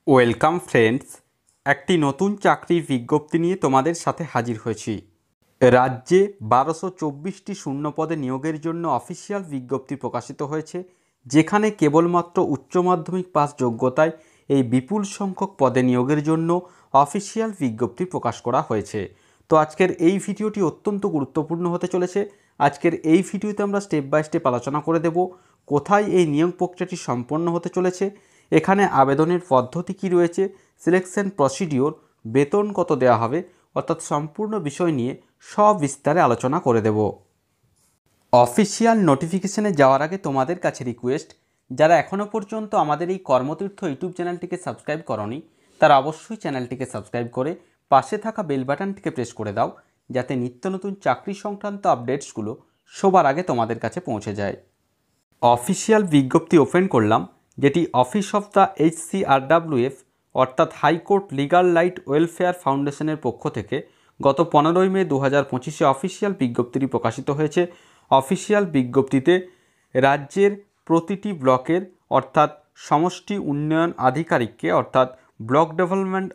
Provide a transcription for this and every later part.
Welcome friends, একটি নতুন চাকরির বিজ্ঞপ্তি নিয়ে তোমাদের সাথে হাজির হয়েছি। রাজ্যে 1224টি শূন্য পদে নিয়োগের জন্য অফিসিয়াল বিজ্ঞপ্তি প্রকাশিত হয়েছে, যেখানে কেবলমাত্র উচ্চ মাধ্যমিক পাস যোগ্যতায় এই বিপুল সংখ্যক পদে নিয়োগের জন্য অফিসিয়াল বিজ্ঞপ্তি প্রকাশ করা হয়েছে। তো আজকের এই ভিডিওটি অত্যন্ত গুরুত্বপূর্ণ হতে চলেছে। আজকের এই ভিডিওতে আমরা স্টেপ বাই স্টেপ আলোচনা করে দেব কোথায় এই নিয়োগ প্রক্রিয়াটি সম্পন্ন হতে চলেছে, এখানে আবেদনের পদ্ধতি কী রয়েছে, সিলেকশন প্রসিডিওর, বেতন কত দেওয়া হবে, অর্থাৎ সম্পূর্ণ বিষয় নিয়ে সবিস্তারে আলোচনা করে দেব। অফিসিয়াল নোটিফিকেশনে যাওয়ার আগে তোমাদের কাছে রিকোয়েস্ট, যারা এখনও পর্যন্ত আমাদের এই কর্মতীর্থ ইউটিউব চ্যানেলটিকে সাবস্ক্রাইব করনি, তারা অবশ্যই চ্যানেলটিকে সাবস্ক্রাইব করে পাশে থাকা বেল বাটনটিকে প্রেস করে দাও, যাতে নিত্য নতুন চাকরি সংক্রান্ত আপডেটসগুলো সবার আগে তোমাদের কাছে পৌঁছে যায়। অফিসিয়াল বিজ্ঞপ্তি ওপেন করলাম, যেটি অফিস অফ দ্য HCRWF অর্থাৎ হাইকোর্ট লিগাল রাইট ওয়েলফেয়ার ফাউন্ডেশনের পক্ষ থেকে গত 15ই মে 2025 অফিসিয়াল বিজ্ঞপ্তিটি প্রকাশিত হয়েছে। অফিসিয়াল বিজ্ঞপ্তিতে রাজ্যের প্রতিটি ব্লকের অর্থাৎ সমষ্টি উন্নয়ন আধিকারিককে অর্থাৎ ব্লক ডেভেলপমেন্ট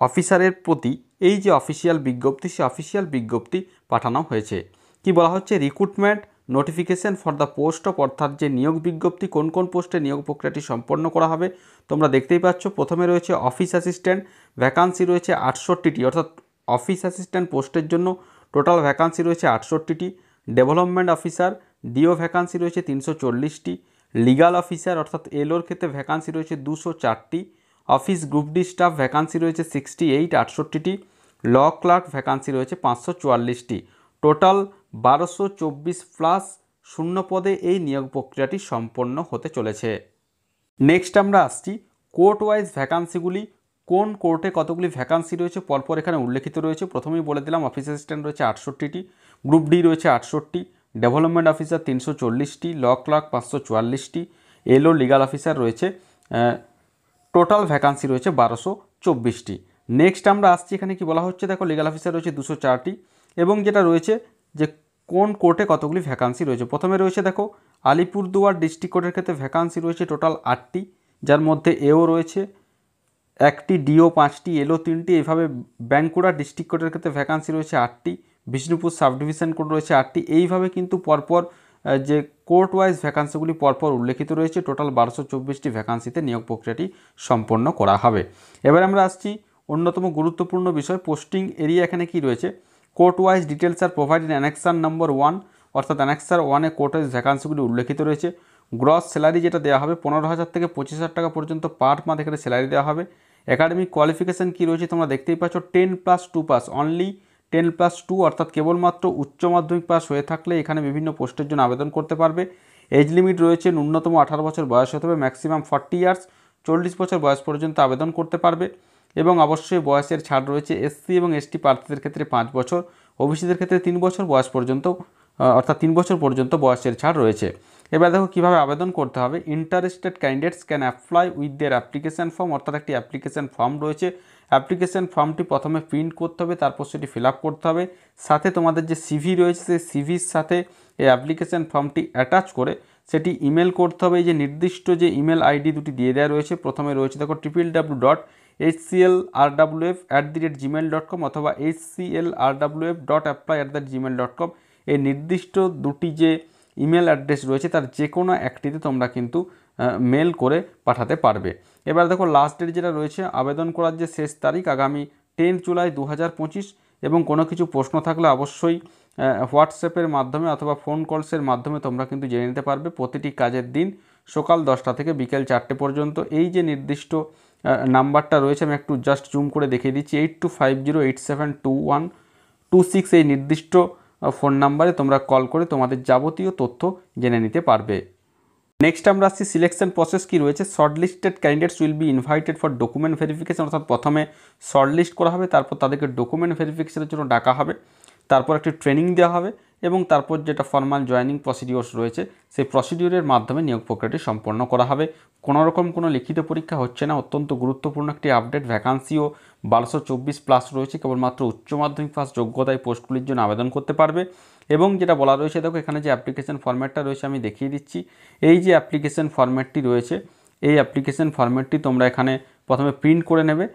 অফিসারের প্রতি এই যে অফিসিয়াল বিজ্ঞপ্তি, সে অফিসিয়াল বিজ্ঞপ্তি পাঠানো হয়েছে। কি বলা হচ্ছে, recruitment notification for the post of, অর্থাৎ যে নিয়োগ বিজ্ঞপ্তি কোন কোন পোস্টে নিয়োগ প্রক্রিয়াটি সম্পন্ন করা হবে তোমরা দেখতেই পাচ্ছ। প্রথমে রয়েছে অফিস অ্যাসিস্ট্যান্ট, ভ্যাকান্সি রয়েছে 68টি, অর্থাৎ অফিস অ্যাসিস্ট্যান্ট পোস্টের জন্য টোটাল ভ্যাকান্সি রয়েছে 68টি। ডেভেলপমেন্ট অফিসার ডিও ভ্যাকান্সি রয়েছে 340টি। লিগাল অফিসার অর্থাৎ এলওর ক্ষেত্রে ভ্যাকান্সি রয়েছে 204টি। Office group D staff vacancy রয়েছে 68, 68টি। ল ক্লার্ক ভ্যাকান্সি রয়েছে 544টি। টোটাল 1224 প্লাস শূন্য পদে এই নিয়োগ প্রক্রিয়াটি সম্পন্ন হতে চলেছে। নেক্সট আমরা আসছি কোর্ট ওয়াইজ ভ্যাকান্সিগুলি, কোন কোর্টে কতগুলি ভ্যাকান্সি রয়েছে পরপর এখানে উল্লেখিত রয়েছে। প্রথমেই বলে দিলাম অফিস অ্যাসিস্ট্যান্ট রয়েছে 68টি, গ্রুপ ডি রয়েছে 68টি, ডেভেলপমেন্ট অফিসার 340টি, ল ক্লার্ক 544টি, এলও লিগাল অফিসার রয়েছে, টোটাল ভ্যাকান্সি রয়েছে 1224টি। নেক্সট আমরা আসছি, এখানে কি বলা হচ্ছে দেখো, লিগাল অফিসার রয়েছে 204টি এবং যেটা রয়েছে যে কোন কোর্টে কতগুলি ভ্যাকান্সি রয়েছে। প্রথমে রয়েছে দেখো আলিপুরদুয়ার ডিস্ট্রিক্ট কোর্টের ক্ষেত্রে ভ্যাকান্সি রয়েছে টোটাল 8টি, যার মধ্যে এও রয়েছে 1টি, ডিও 5টি, এলও 3টি। এইভাবে বাঁকুড়া ডিস্ট্রিক্ট কোর্টের ক্ষেত্রে ভ্যাকান্সি রয়েছে 8টি, বিষ্ণুপুর সাব ডিভিশন কোর্ট রয়েছে 8টি। এইভাবে কিন্তু পরপর যে কোর্ট ওয়াইজ ভ্যাকান্সিগুলি পরপর উল্লেখিত রয়েছে। টোটাল 1224টি ভ্যাকান্সিতে নিয়োগ প্রক্রিয়াটি সম্পন্ন করা হবে। এবার আমরা আসছি অন্যতম গুরুত্বপূর্ণ বিষয়, পোস্টিং এরিয়া। এখানে কি রয়েছে, কোর্ট ওয়াইজ ডিটেলস আর প্রোভাইড ইন অ্যানেক্সার নম্বর 1, অর্থাৎ অ্যানেক্সার 1-এ কোর্ট ওয়াইজ ভ্যাকান্সিগুলি উল্লেখিত রয়েছে। গ্রস স্যালারি যেটা দেওয়া হবে 15,000 থেকে 25,000 টাকা পর্যন্ত পার মান্থ এখানে স্যালারি দেওয়া হবে। একাডেমিক কোয়ালিফিকেশান কী রয়েছে তোমরা দেখতেই পাচ্ছ, 10+2 পাস, অনলি 10+2, অর্থাৎ কেবলমাত্র উচ্চ মাধ্যমিক পাস হয়ে থাকলে এখানে বিভিন্ন পোস্টের জন্য আবেদন করতে পারবে। এজ লিমিট রয়েছে ন্যূনতম 18 বছর বয়স হতে হবে, ম্যাক্সিমাম 40 ইয়ার্স, 40 বছর বয়স পর্যন্ত আবেদন করতে পারবে। এবং অবশ্যই বয়সের ছাড় রয়েছে, এসসি এবং এসটি প্রার্থীদের ক্ষেত্রে 5 বছর, ওবিসিদের ক্ষেত্রে 3 বছর বয়স পর্যন্ত, অর্থাৎ 3 বছর পর্যন্ত বয়সের ছাড় রয়েছে। এবার দেখো কীভাবে আবেদন করতে হবে। Interested candidates can apply with their application form, অর্থাৎ একটি অ্যাপ্লিকেশান ফর্ম রয়েছে। অ্যাপ্লিকেশান ফর্মটি প্রথমে প্রিন্ট করতে হবে, তারপর সেটি ফিল আপ করতে হবে। সাথে তোমাদের যে সিভি রয়েছে সেই সিভির সাথে এই অ্যাপ্লিকেশান ফর্মটি অ্যাটাচ করে সেটি ইমেল করতে হবে। এই যে নির্দিষ্ট যে ইমেল আইডি দুটি দিয়ে দেওয়া রয়েছে, প্রথমে রয়েছে দেখো www.hclrwf@gmail.com অথবা hclrwf.apply@gmail.com। এই নির্দিষ্ট দুটি যে ইমেল অ্যাড্রেস রয়েছে তার যে কোনো একটিতে তোমরা কিন্তু মেল করে পাঠাতে পারবে। এবার দেখো লাস্ট ডেট যেটা রয়েছে, আবেদন করার যে শেষ তারিখ আগামী 10 জুলাই 2025। এবং কোনো কিছু প্রশ্ন থাকলে অবশ্যই হোয়াটসঅ্যাপের মাধ্যমে অথবা ফোন কলসের মাধ্যমে তোমরা কিন্তু জেনে নিতে পারবে। প্রতিটি কাজের দিন সকাল 10টা থেকে বিকেল 4টে পর্যন্ত। এই যে নির্দিষ্ট নাম্বারটা রয়েছে, আমি একটু জাস্ট জুম করে দেখিয়ে দিচ্ছি, 8250872126, এই নির্দিষ্ট ফোন নাম্বারে তোমরা কল করে তোমাদের যাবতীয় তথ্য জেনে নিতে পারবে। নেক্সট আমরা আসছি সিলেকশন প্রসেস কী রয়েছে। Shortlisted candidates will be invited for document verification, অর্থাৎ প্রথমে শর্টলিস্ট করা হবে, তারপর তাদেরকে ডকুমেন্ট ভেরিফিকেশনের জন্য ডাকা হবে, তারপর একটি ট্রেনিং দেওয়া হবে এবং তারপর যেটা ফর্মাল জয়েনিং প্রসিডিওর্স রয়েছে সেই প্রসিডিওরের মাধ্যমে নিয়োগ প্রক্রিয়াটি সম্পন্ন করা হবে। কোনোরকম কোনো লিখিত পরীক্ষা হচ্ছে না। অত্যন্ত গুরুত্বপূর্ণ একটি আপডেট, ভ্যাকান্সিও 1224 প্লাস রয়েছে, কেবলমাত্র উচ্চ মাধ্যমিক পাস যোগ্যতায় পোস্টগুলির জন্য আবেদন করতে পারবে। এবং যেটা বলা রয়েছে দেখো, এখানে যে অ্যাপ্লিকেশন ফরম্যাটটা রয়েছে আমি দেখিয়ে দিচ্ছি। এই যে অ্যাপ্লিকেশন ফরম্যাটটি রয়েছে, এই অ্যাপ্লিকেশন ফরম্যাটটি তোমরা এখানে প্রথমে প্রিন্ট করে নেবে।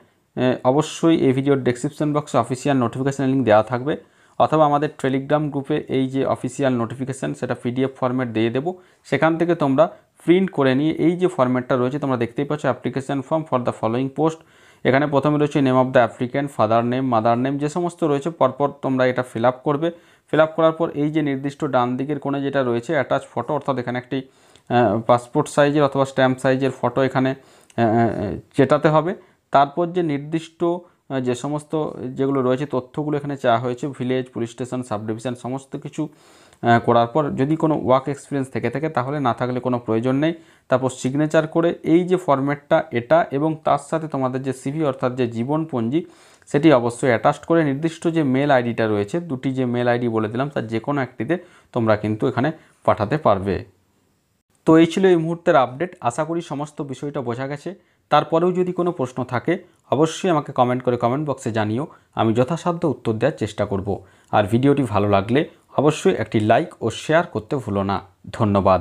অবশ্যই এই ভিডিওর ডেসক্রিপশন বক্সে অফিসিয়াল নোটিফিকেশান লিঙ্ক দেওয়া থাকবে, অথবা আমাদের টেলিগ্রাম গ্রুপে এই যে অফিসিয়াল নোটিফিকেশান সেটা পিডিএফ ফরম্যাট দিয়ে দেবো, সেখান থেকে তোমরা প্রিন্ট করে নিয়ে এই যে ফরম্যাটটা রয়েছে তোমরা দেখতেই পাচ্ছ, application form for the following post. এখানে প্রথমে রয়েছে name of the applicant, father name, mother name, যে সমস্ত রয়েছে পরপর তোমরা এটা ফিল আপ করবে। ফিল আপ করার পর এই যে নির্দিষ্ট ডান দিকের কোণে যেটা রয়েছে অ্যাটাচ ফটো, অর্থাৎ এখানে একটি পাসপোর্ট সাইজের অথবা স্ট্যাম্প সাইজের ফটো এখানে চেটাতে হবে। তারপর যে নির্দিষ্ট যে সমস্ত যেগুলো রয়েছে তথ্যগুলো এখানে চাওয়া হয়েছে, village, police station, sub division, সমস্ত কিছু করার পর যদি কোনো ওয়ার্ক এক্সপিরিয়েন্স থেকে থাকে তাহলে, না থাকলে কোনো প্রয়োজন নেই। তারপর সিগনেচার করে এই যে ফরম্যাটটা এটা এবং তার সাথে তোমাদের যে সিভি অর্থাৎ যে জীবনপঞ্জি সেটি অবশ্যই অ্যাটাচ করে নির্দিষ্ট যে মেল আইডিটা রয়েছে, দুটি যে মেল আইডি বলে দিলাম তার যে কোনো একটিতে তোমরা কিন্তু এখানে পাঠাতে পারবে। তো এই ছিল এই মুহূর্তের আপডেট। আশা করি সমস্ত বিষয়টা বোঝা গেছে। তারপরেও যদি কোনো প্রশ্ন থাকে অবশ্যই আমাকে কমেন্ট করে কমেন্ট বক্সে জানিও, আমি যথাসাধ্য উত্তর দেওয়ার চেষ্টা করব। আর ভিডিওটি ভালো লাগলে অবশ্যই একটি লাইক ও শেয়ার করতে ভুলো না। ধন্যবাদ।